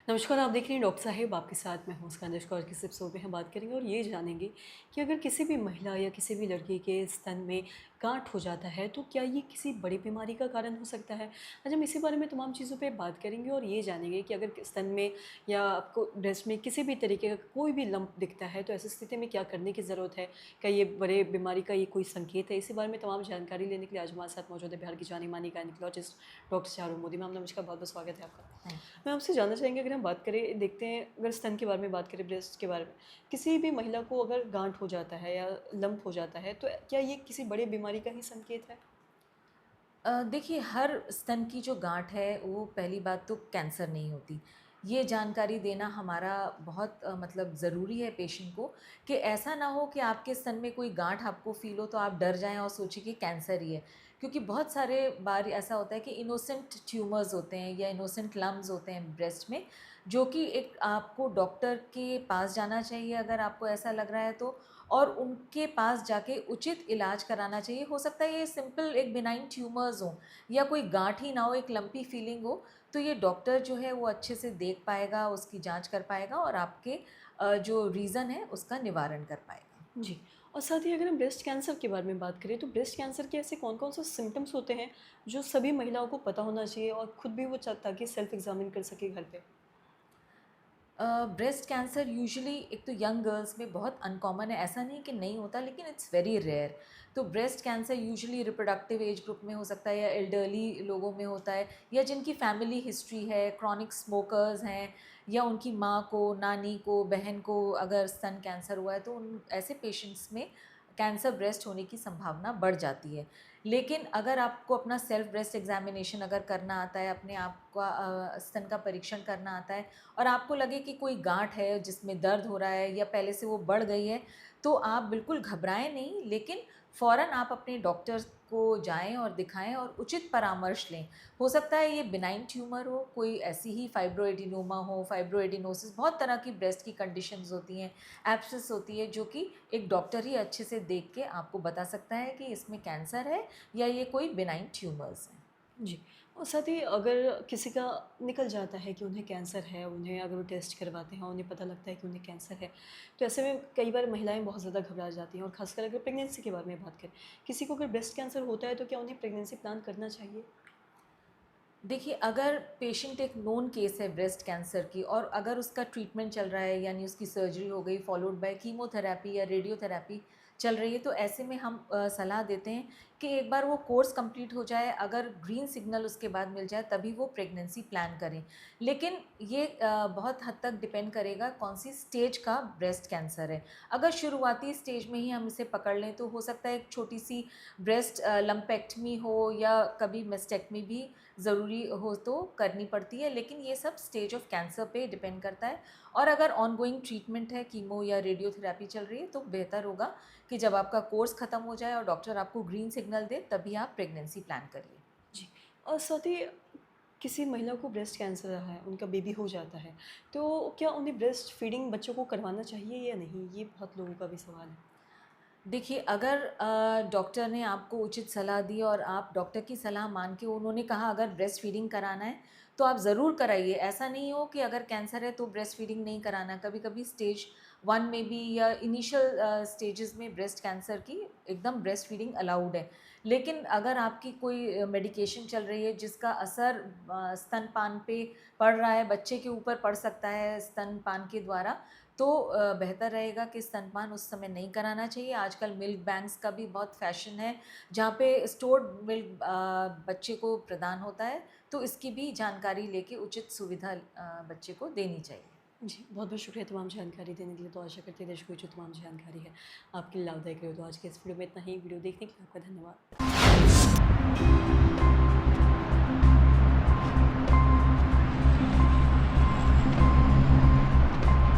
नमस्कार, आप देख रहे हैं डॉक्टर साहेब, आपके साथ मैं हूँ स्कंदश कौर। किस एपिसोड में हम बात करेंगे और ये जानेंगे कि अगर किसी भी महिला या किसी भी लड़की के स्तन में गांठ हो जाता है तो क्या ये किसी बड़ी बीमारी का कारण हो सकता है। आज हम इसी बारे में तमाम चीज़ों पे बात करेंगे और ये जानेंगे कि अगर स्तन में या आपको ब्रेस्ट में किसी भी तरीके का कोई भी लंप दिखता है तो ऐसी स्थिति में क्या करने की ज़रूरत है, क्या ये बड़े बीमारी का ये कोई संकेत है। इसी बारे में तमाम जानकारी लेने के लिए आज हमारे साथ मौजूद है बिहार की जानी मानी gynaecologist doctor Charu Modi. Ma'am नमस्कार, बहुत बहुत स्वागत है आपका। थैंक मैं आपसे जानना चाहेंगे, अगर हम बात करें, देखते हैं, अगर स्तन के बारे में बात करें, ब्रेस्ट के बारे में, किसी भी महिला को अगर गांठ हो जाता है या लंप हो जाता है तो क्या ये किसी बड़े बीमारी का ही संकेत है? देखिए, हर स्तन की जो गांठ है वो पहली बात तो कैंसर नहीं होती। ये जानकारी देना हमारा बहुत मतलब ज़रूरी है पेशेंट को, कि ऐसा ना हो कि आपके स्तन में कोई गांठ आपको फ़ील हो तो आप डर जाएं और सोचें कि कैंसर ही है। क्योंकि बहुत सारे बार ऐसा होता है कि इनोसेंट ट्यूमर्स होते हैं या इनोसेंट लम्प्स होते हैं ब्रेस्ट में, जो कि एक आपको डॉक्टर के पास जाना चाहिए अगर आपको ऐसा लग रहा है तो, और उनके पास जाके उचित इलाज कराना चाहिए। हो सकता है ये सिंपल एक बिनाइन ट्यूमर्स हो या कोई गांठ ही ना हो, एक लंपी फीलिंग हो, तो ये डॉक्टर जो है वो अच्छे से देख पाएगा, उसकी जांच कर पाएगा और आपके जो रीज़न है उसका निवारण कर पाएगा। जी। और साथ ही अगर हम ब्रेस्ट कैंसर के बारे में बात करें तो ब्रेस्ट कैंसर के ऐसे कौन कौन से सिम्टम्स होते हैं जो सभी महिलाओं को पता होना चाहिए और खुद भी वो ताकि सेल्फ एग्जामिन कर सके घर पे। ब्रेस्ट कैंसर यूजुअली एक तो यंग गर्ल्स में बहुत अनकॉमन है, ऐसा नहीं कि नहीं होता, लेकिन इट्स वेरी रेयर। तो breast cancer usually reproductive age group में हो सकता है या एल्डरली लोगों में होता है, या जिनकी फैमिली हिस्ट्री है, क्रॉनिक स्मोकर्स हैं, या उनकी माँ को, नानी को, बहन को अगर स्तन कैंसर हुआ है तो उन ऐसे पेशेंट्स में कैंसर ब्रेस्ट होने की संभावना बढ़ जाती है। लेकिन अगर आपको अपना सेल्फ ब्रेस्ट एग्जामिनेशन अगर करना आता है, अपने आप का स्तन का परीक्षण करना आता है, और आपको लगे कि कोई गांठ है जिसमें दर्द हो रहा है या पहले से वो बढ़ गई है, तो आप बिल्कुल घबराएं नहीं, लेकिन फ़ौरन आप अपने डॉक्टर को जाएं और दिखाएं और उचित परामर्श लें। हो सकता है ये बिनाइन ट्यूमर हो, कोई ऐसी ही फाइब्रोएडिनोमा हो, फाइब्रोएडिनोसिस, बहुत तरह की ब्रेस्ट की कंडीशंस होती हैं, एब्सिस होती है, जो कि एक डॉक्टर ही अच्छे से देख के आपको बता सकता है कि इसमें कैंसर है या ये कोई बिनाइन ट्यूमर्स हैं। जी। और साथ ही अगर किसी का निकल जाता है कि उन्हें कैंसर है, उन्हें अगर वो टेस्ट करवाते हैं, उन्हें पता लगता है कि उन्हें कैंसर है, तो ऐसे में कई बार महिलाएँ बहुत ज़्यादा घबरा जाती हैं। और ख़ासकर अगर प्रेगनेंसी के बारे में बात करें, किसी को अगर ब्रेस्ट कैंसर होता है तो क्या उन्हें प्रेगनेंसी प्लान करना चाहिए? देखिए, अगर पेशेंट एक नोन केस है ब्रेस्ट कैंसर की, और अगर उसका ट्रीटमेंट चल रहा है, यानी उसकी सर्जरी हो गई फॉलोड बाय कीमोथेरेपी या रेडियोथेरेपी चल रही है, तो ऐसे में हम सलाह देते हैं कि एक बार वो कोर्स कंप्लीट हो जाए, अगर ग्रीन सिग्नल उसके बाद मिल जाए तभी वो प्रेगनेंसी प्लान करें। लेकिन ये बहुत हद तक डिपेंड करेगा कौन सी स्टेज का ब्रेस्ट कैंसर है। अगर शुरुआती स्टेज में ही हम इसे पकड़ लें तो हो सकता है एक छोटी सी ब्रेस्ट लम्पेक्टमी हो, या कभी मेस्टेक्टमी भी ज़रूरी हो तो करनी पड़ती है, लेकिन ये सब स्टेज ऑफ कैंसर पे डिपेंड करता है। और अगर ऑनगोइंग ट्रीटमेंट है, कीमो या रेडियोथेरेपी चल रही है, तो बेहतर होगा कि जब आपका कोर्स ख़त्म हो जाए और डॉक्टर आपको ग्रीन सिग्नल दे, तभी आप प्रेगनेंसी प्लान करिए। जी। और साथ ही किसी महिला को ब्रेस्ट कैंसर रहा है, उनका बेबी हो जाता है, तो क्या उन्हें ब्रेस्ट फीडिंग बच्चों को करवाना चाहिए या नहीं? ये बहुत लोगों का भी सवाल है। देखिए, अगर डॉक्टर ने आपको उचित सलाह दी और आप डॉक्टर की सलाह मान के, उन्होंने कहा अगर ब्रेस्ट फीडिंग कराना है तो आप ज़रूर कराइए। ऐसा नहीं हो कि अगर कैंसर है तो ब्रेस्ट फीडिंग नहीं कराना। कभी कभी स्टेज 1 में भी या इनिशियल स्टेजेस में ब्रेस्ट कैंसर की एकदम ब्रेस्ट फीडिंग अलाउड है। लेकिन अगर आपकी कोई मेडिकेशन चल रही है जिसका असर स्तनपान पे पड़ रहा है, बच्चे के ऊपर पड़ सकता है स्तनपान के द्वारा, तो बेहतर रहेगा कि स्तनपान उस समय नहीं कराना चाहिए। आजकल मिल्क बैंक्स का भी बहुत फ़ैशन है, जहाँ पे स्टोर्ड मिल्क बच्चे को प्रदान होता है, तो इसकी भी जानकारी लेके उचित सुविधा बच्चे को देनी चाहिए। जी, बहुत-बहुत शुक्रिया तमाम जानकारी देने के लिए। तो आशा करते हैं दर्शकों को जो तमाम जानकारी है आपके लिए लाभदायक रही हो। तो आज के इस वीडियो में इतना ही। वीडियो देखने के लिए आपका धन्यवाद।